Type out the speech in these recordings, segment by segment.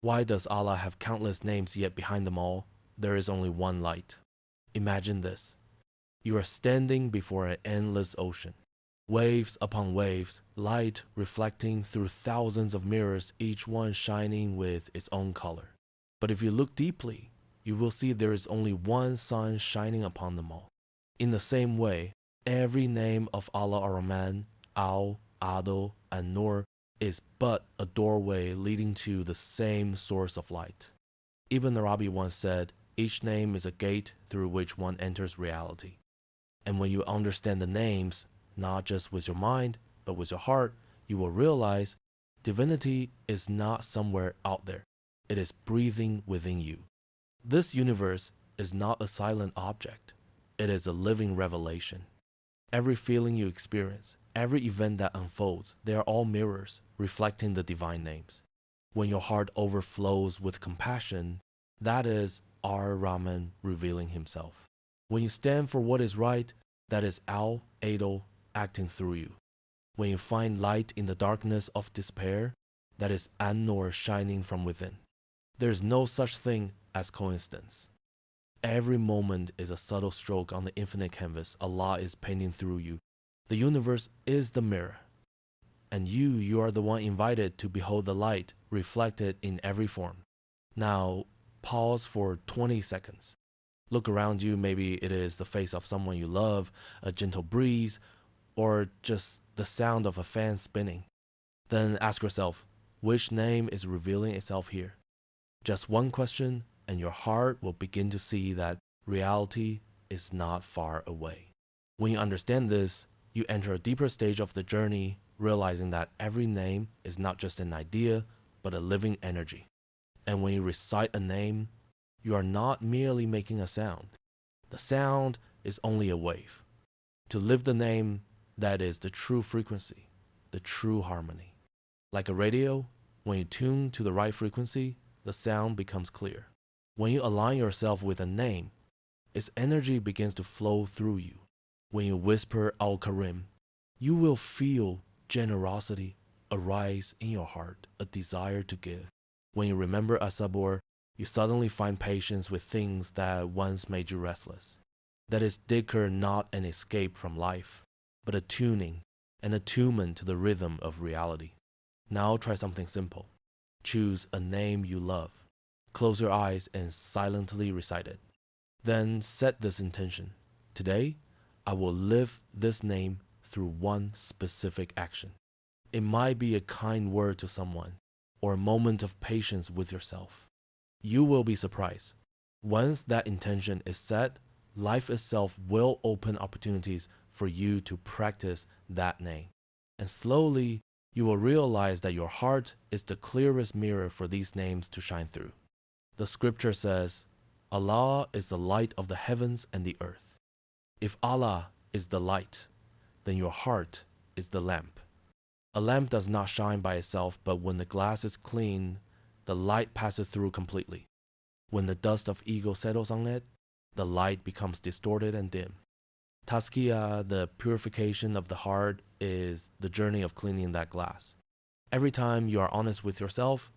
Why does Allah have countless names yet behind them all, there is only one light? Imagine this. You are standing before an endless ocean. Waves upon waves, light reflecting through thousands of mirrors, each one shining with its own color. But if you look deeply, you will see there is only one sun shining upon them all. In the same way, every name of Allah Ar-Rahman, al-adl, An-Nur is but a doorway leading to the same source of light. Ibn Arabi once said, each name is a gate through which one enters reality. And when you understand the names, not just with your mind, but with your heart, you will realize divinity is not somewhere out there. It is breathing within you. This universe is not a silent object. It is a living revelation. Every feeling you experience, every event that unfolds, they are all mirrors reflecting the divine names. When your heart overflows with compassion, that is Ar-Rahman revealing himself. When you stand for what is right, that is al-adl acting through you. When you find light in the darkness of despair, that is An-Nur shining from within. There is no such thing as coincidence. Every moment is a subtle stroke on the infinite canvas Allah is painting through you. The universe is the mirror. And you are the one invited to behold the light reflected in every form. Now, pause for 20 seconds. Look around you, maybe it is the face of someone you love, a gentle breeze, or just the sound of a fan spinning. Then ask yourself, which name is revealing itself here? Just one question, and your heart will begin to see that reality is not far away. When you understand this, you enter a deeper stage of the journey, realizing that every name is not just an idea, but a living energy. And when you recite a name, you are not merely making a sound. The sound is only a wave. To live the name, that is the true frequency, the true harmony. Like a radio, when you tune to the right frequency, the sound becomes clear. When you align yourself with a name, its energy begins to flow through you. When you whisper al-Karim, you will feel generosity arise in your heart, a desire to give. When you remember as-Sabur, you suddenly find patience with things that once made you restless. That is dhikr, not an escape from life, but a tuning, an attunement to the rhythm of reality. Now try something simple. Choose a name you love. Close your eyes and silently recite it. Then set this intention. Today, I will live this name through one specific action. It might be a kind word to someone, or a moment of patience with yourself. You will be surprised. Once that intention is set, life itself will open opportunities for you to practice that name. And slowly, you will realize that your heart is the clearest mirror for these names to shine through. The scripture says, Allah is the light of the heavens and the earth. If Allah is the light, then your heart is the lamp. A lamp does not shine by itself, but when the glass is clean, the light passes through completely. When the dust of ego settles on it, the light becomes distorted and dim. Tazkiya, the purification of the heart, is the journey of cleaning that glass. Every time you are honest with yourself,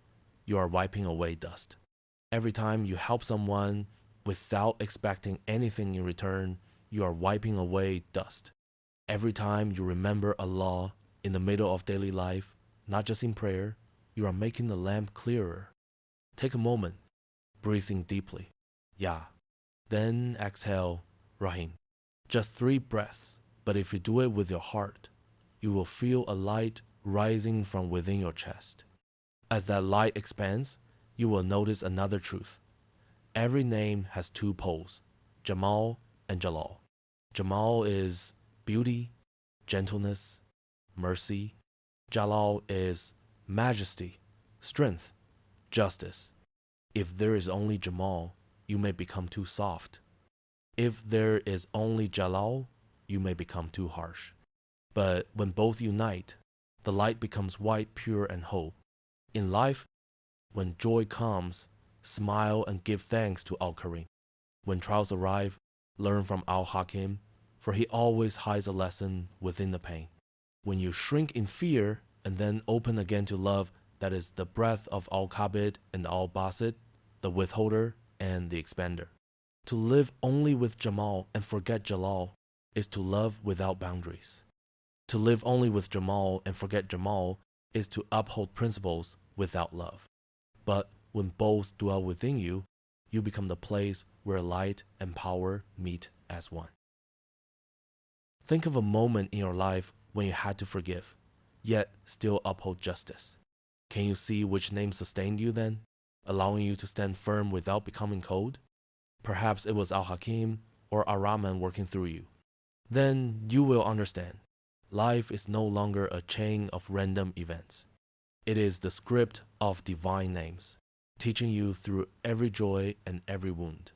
you are wiping away dust. Every time you help someone without expecting anything in return, you are wiping away dust. Every time you remember Allah in the middle of daily life, not just in prayer, you are making the lamp clearer. Take a moment, breathing deeply. Ya. Then exhale, Rahim. Just 3 breaths, but if you do it with your heart, you will feel a light rising from within your chest. As that light expands, you will notice another truth. Every name has 2 poles, Jamal and Jalal. Jamal is beauty, gentleness, mercy. Jalal is majesty, strength, justice. If there is only Jamal, you may become too soft. If there is only Jalal, you may become too harsh. But when both unite, the light becomes white, pure, and whole. In life, when joy comes, smile and give thanks to al-Karim. When trials arrive, learn from al-Hakim, for he always hides a lesson within the pain. When you shrink in fear and then open again to love, that is the breath of al-Qabid and al-Basit, the withholder and the expander. To live only with Jamal and forget Jalal is to love without boundaries. To live only with Jamal and forget Jamal is to uphold principles without love. But when both dwell within you, you become the place where light and power meet as one. Think of a moment in your life when you had to forgive, yet still uphold justice. Can you see which name sustained you then, allowing you to stand firm without becoming cold? Perhaps it was Al-Hakim or Ar-Rahman working through you. Then you will understand. Life is no longer a chain of random events. It is the script of divine names, teaching you through every joy and every wound.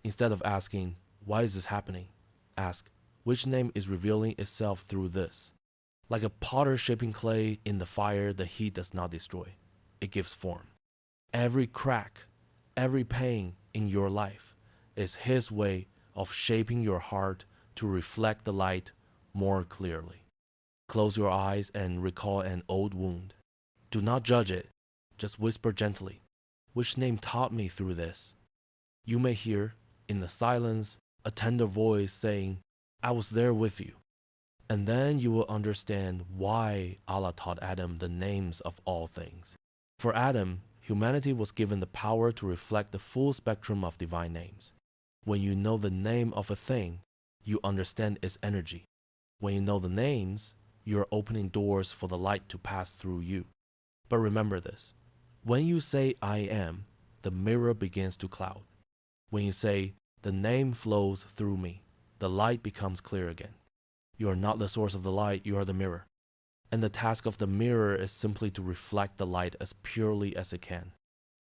Instead of asking, why is this happening? Ask, which name is revealing itself through this? Like a potter shaping clay in the fire, the heat does not destroy. It gives form. Every crack, every pain in your life is His way of shaping your heart to reflect the light more clearly. Close your eyes and recall an old wound. Do not judge it. Just whisper gently, which name taught me through this? You may hear, in the silence, a tender voice saying, I was there with you. And then you will understand why Allah taught Adam the names of all things. For Adam, humanity was given the power to reflect the full spectrum of divine names. When you know the name of a thing, you understand its energy. When you know the names, you are opening doors for the light to pass through you. But remember this, when you say I am, the mirror begins to cloud. When you say the name flows through me, the light becomes clear again. You are not the source of the light, you are the mirror. And the task of the mirror is simply to reflect the light as purely as it can.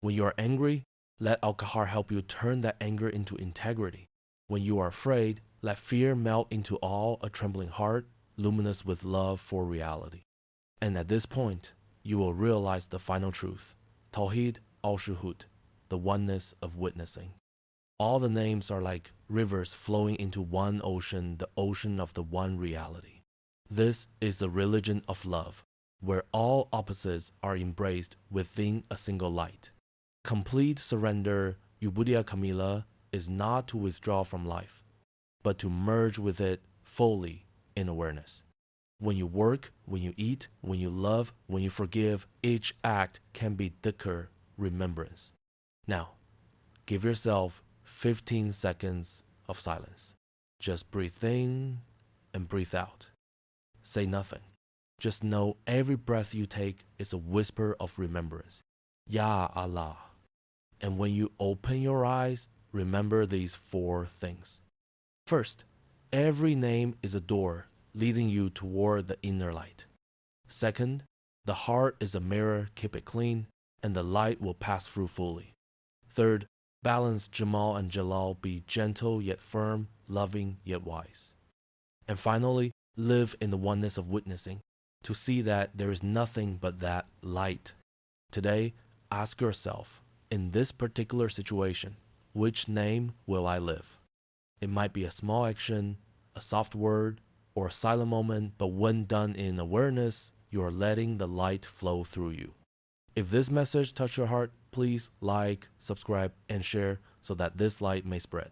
When you are angry, let Al-Qahar help you turn that anger into integrity. When you are afraid, let fear melt into awe, a trembling heart, luminous with love for reality. And at this point, you will realize the final truth, Tawhid, al-Shuhud, the oneness of witnessing. All the names are like rivers flowing into one ocean, the ocean of the one reality. This is the religion of love, where all opposites are embraced within a single light. Complete surrender, Ubudiyya Kamila, is not to withdraw from life, but to merge with it fully in awareness. When you work, when you eat, when you love, when you forgive, each act can be dhikr, remembrance. Now, give yourself 15 seconds of silence. Just breathe in and breathe out. Say nothing. Just know every breath you take is a whisper of remembrance. Ya Allah. And when you open your eyes, remember these 4 things. First, every name is a door leading you toward the inner light. Second, the heart is a mirror, keep it clean, and the light will pass through fully. Third, balance Jamal and Jalal, be gentle yet firm, loving yet wise. And finally, live in the oneness of witnessing, to see that there is nothing but that light. Today, ask yourself, in this particular situation, which name will I live? It might be a small action, a soft word, or a silent moment, but when done in awareness, you are letting the light flow through you. If this message touched your heart, please like, subscribe, and share so that this light may spread.